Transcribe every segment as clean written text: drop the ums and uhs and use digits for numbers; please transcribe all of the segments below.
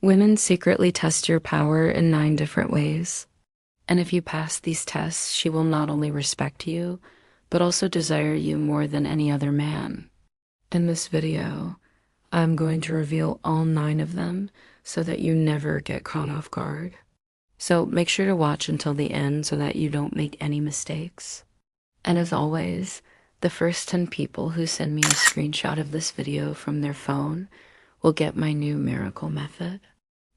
Women secretly test your power in 9 different ways. And if you pass these tests, she will not only respect you, but also desire you more than any other man. In this video, I'm going to reveal all 9 of them so that you never get caught off guard. So make sure to watch until the end so that you don't make any mistakes. And as always, the first 10 people who send me a screenshot of this video from their phone will get my new miracle method.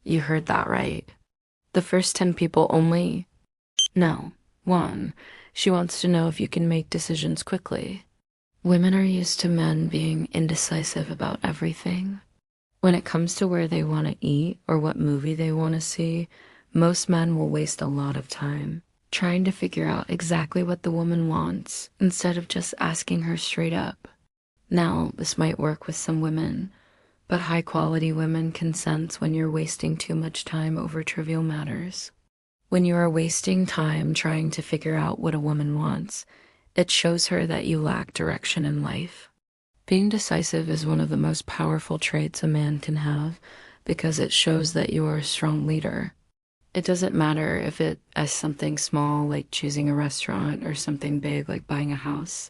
You heard that right. The first 10 people only. No. 1. She wants to know if you can make decisions quickly. Women are used to men being indecisive about everything. When it comes to where they want to eat or what movie they want to see, most men will waste a lot of time trying to figure out exactly what the woman wants instead of just asking her straight up. Now, this might work with some women, but high-quality women can sense when you're wasting too much time over trivial matters. When you are wasting time trying to figure out what a woman wants, it shows her that you lack direction in life. Being decisive is one of the most powerful traits a man can have because it shows that you are a strong leader. It doesn't matter if it is something small like choosing a restaurant or something big like buying a house.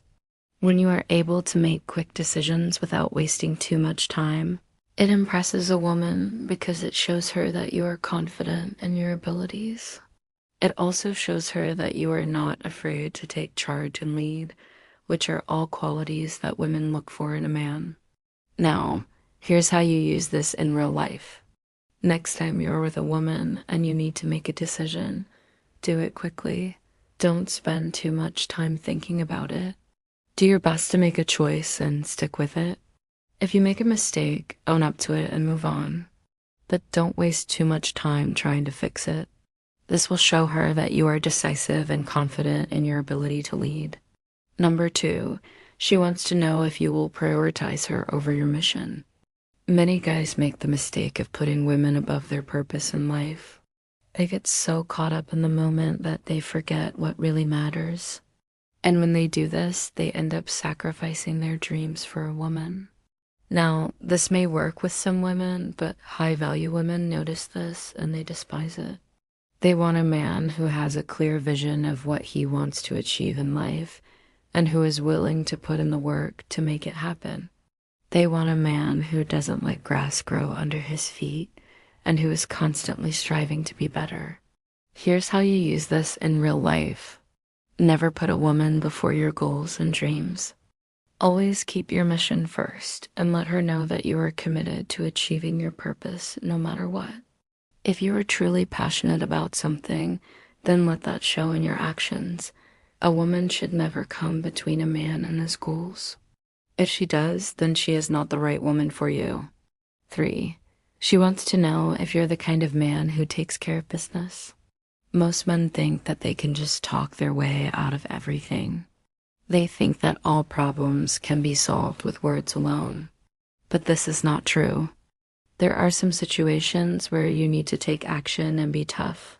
When you are able to make quick decisions without wasting too much time, it impresses a woman because it shows her that you are confident in your abilities. It also shows her that you are not afraid to take charge and lead, which are all qualities that women look for in a man. Now, here's how you use this in real life. Next time you're with a woman and you need to make a decision, do it quickly. Don't spend too much time thinking about it. Do your best to make a choice and stick with it. If you make a mistake, own up to it and move on. But don't waste too much time trying to fix it. This will show her that you are decisive and confident in your ability to lead. Number 2, she wants to know if you will prioritize her over your mission. Many guys make the mistake of putting women above their purpose in life. They get so caught up in the moment that they forget what really matters. And when they do this, they end up sacrificing their dreams for a woman. Now, this may work with some women, but high-value women notice this and they despise it. They want a man who has a clear vision of what he wants to achieve in life and who is willing to put in the work to make it happen. They want a man who doesn't let grass grow under his feet and who is constantly striving to be better. Here's how you use this in real life. Never put a woman before your goals and dreams. Always keep your mission first and let her know that you are committed to achieving your purpose no matter what. If you are truly passionate about something, then let that show in your actions. A woman should never come between a man and his goals. If she does, then she is not the right woman for you. 3, she wants to know if you're the kind of man who takes care of business. Most men think that they can just talk their way out of everything. They think that all problems can be solved with words alone. But this is not true. There are some situations where you need to take action and be tough.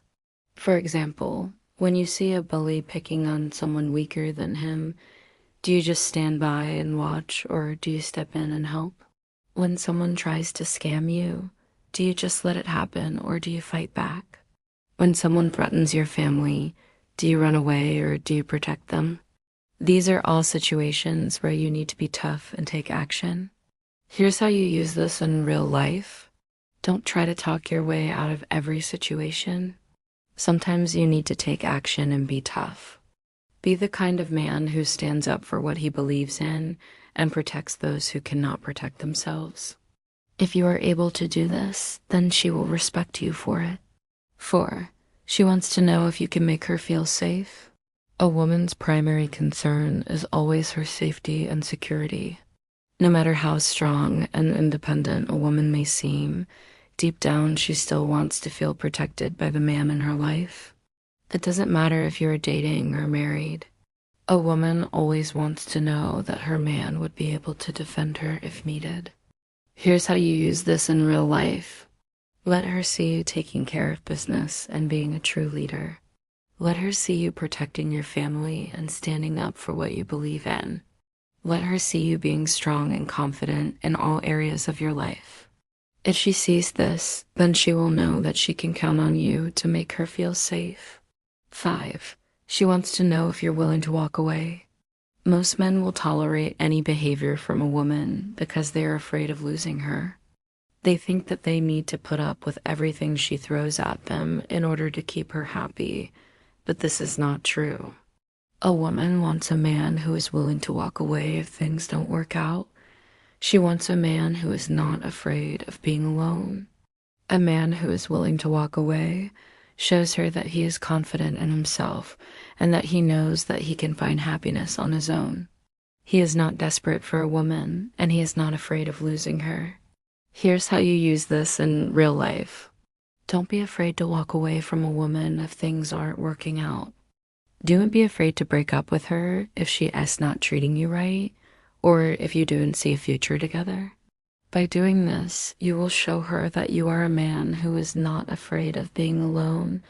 For example, when you see a bully picking on someone weaker than him, do you just stand by and watch, or do you step in and help? When someone tries to scam you, do you just let it happen, or do you fight back? When someone threatens your family, do you run away, or do you protect them? These are all situations where you need to be tough and take action. Here's how you use this in real life. Don't try to talk your way out of every situation. Sometimes you need to take action and be tough. Be the kind of man who stands up for what he believes in and protects those who cannot protect themselves. If you are able to do this, then she will respect you for it. 4, she wants to know if you can make her feel safe. A woman's primary concern is always her safety and security. No matter how strong and independent a woman may seem, deep down she still wants to feel protected by the man in her life. It doesn't matter if you're dating or married. A woman always wants to know that her man would be able to defend her if needed. Here's how you use this in real life. Let her see you taking care of business and being a true leader. Let her see you protecting your family and standing up for what you believe in. Let her see you being strong and confident in all areas of your life. If she sees this, then she will know that she can count on you to make her feel safe. 5. She wants to know if you're willing to walk away. Most men will tolerate any behavior from a woman because they are afraid of losing her. They think that they need to put up with everything she throws at them in order to keep her happy, but this is not true. A woman wants a man who is willing to walk away if things don't work out. She wants a man who is not afraid of being alone. A man who is willing to walk away shows her that he is confident in himself and that he knows that he can find happiness on his own. He is not desperate for a woman, and he is not afraid of losing her. Here's how you use this in real life. Don't be afraid to walk away from a woman if things aren't working out. Don't be afraid to break up with her if she is not treating you right, or if you don't see a future together. By doing this, you will show her that you are a man who is not afraid of being alone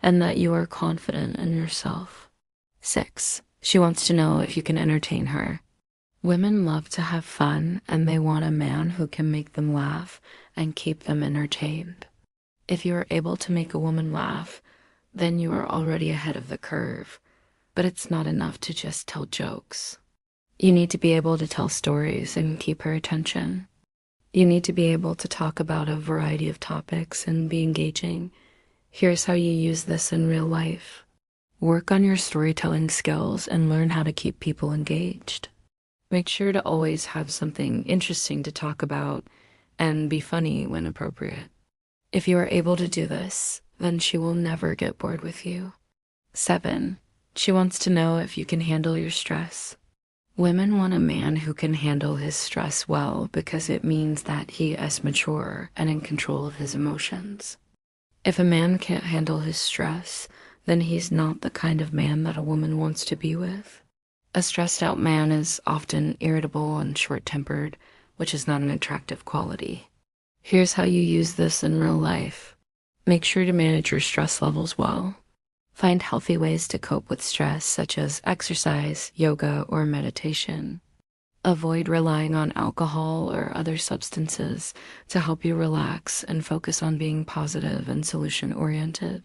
and that you are confident in yourself. 6. She wants to know if you can entertain her. Women love to have fun, and they want a man who can make them laugh and keep them entertained. If you are able to make a woman laugh, then you are already ahead of the curve. But it's not enough to just tell jokes. You need to be able to tell stories and keep her attention. You need to be able to talk about a variety of topics and be engaging. Here's how you use this in real life. Work on your storytelling skills and learn how to keep people engaged. Make sure to always have something interesting to talk about and be funny when appropriate. If you are able to do this, then she will never get bored with you. 7. She wants to know if you can handle your stress. Women want a man who can handle his stress well because it means that he is mature and in control of his emotions. If a man can't handle his stress, then he's not the kind of man that a woman wants to be with. A stressed out man is often irritable and short-tempered, which is not an attractive quality. Here's how you use this in real life. Make sure to manage your stress levels well. Find healthy ways to cope with stress, such as exercise, yoga, or meditation. Avoid relying on alcohol or other substances to help you relax and focus on being positive and solution-oriented.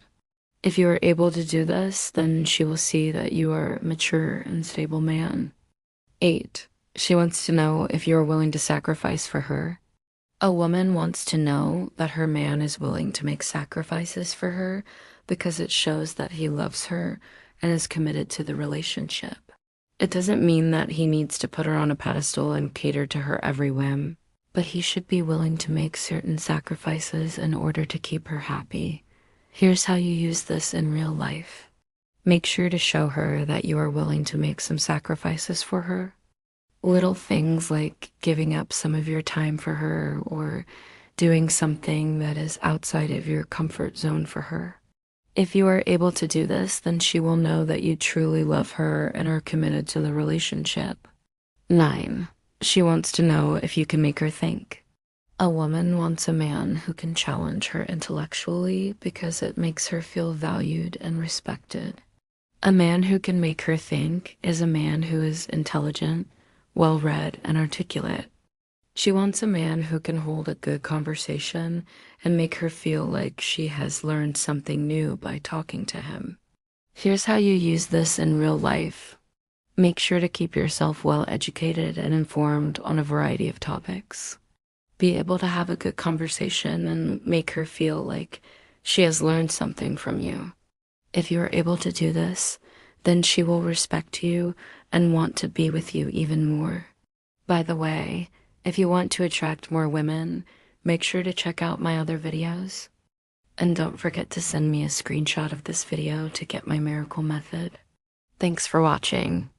If you are able to do this, then she will see that you are a mature and stable man. 8. She wants to know if you are willing to sacrifice for her. A woman wants to know that her man is willing to make sacrifices for her because it shows that he loves her and is committed to the relationship. It doesn't mean that he needs to put her on a pedestal and cater to her every whim, but he should be willing to make certain sacrifices in order to keep her happy. Here's how you use this in real life. Make sure to show her that you are willing to make some sacrifices for her. Little things like giving up some of your time for her or doing something that is outside of your comfort zone for her. If you are able to do this, then she will know that you truly love her and are committed to the relationship. 9. She wants to know if you can make her think. A woman wants a man who can challenge her intellectually because it makes her feel valued and respected. A man who can make her think is a man who is intelligent, well-read, and articulate. She wants a man who can hold a good conversation and make her feel like she has learned something new by talking to him. Here's how you use this in real life. Make sure to keep yourself well educated and informed on a variety of topics. Be able to have a good conversation and make her feel like she has learned something from you. If you are able to do this, then she will respect you and want to be with you even more. By the way, if you want to attract more women, make sure to check out my other videos. And don't forget to send me a screenshot of this video to get my miracle method. Thanks for watching.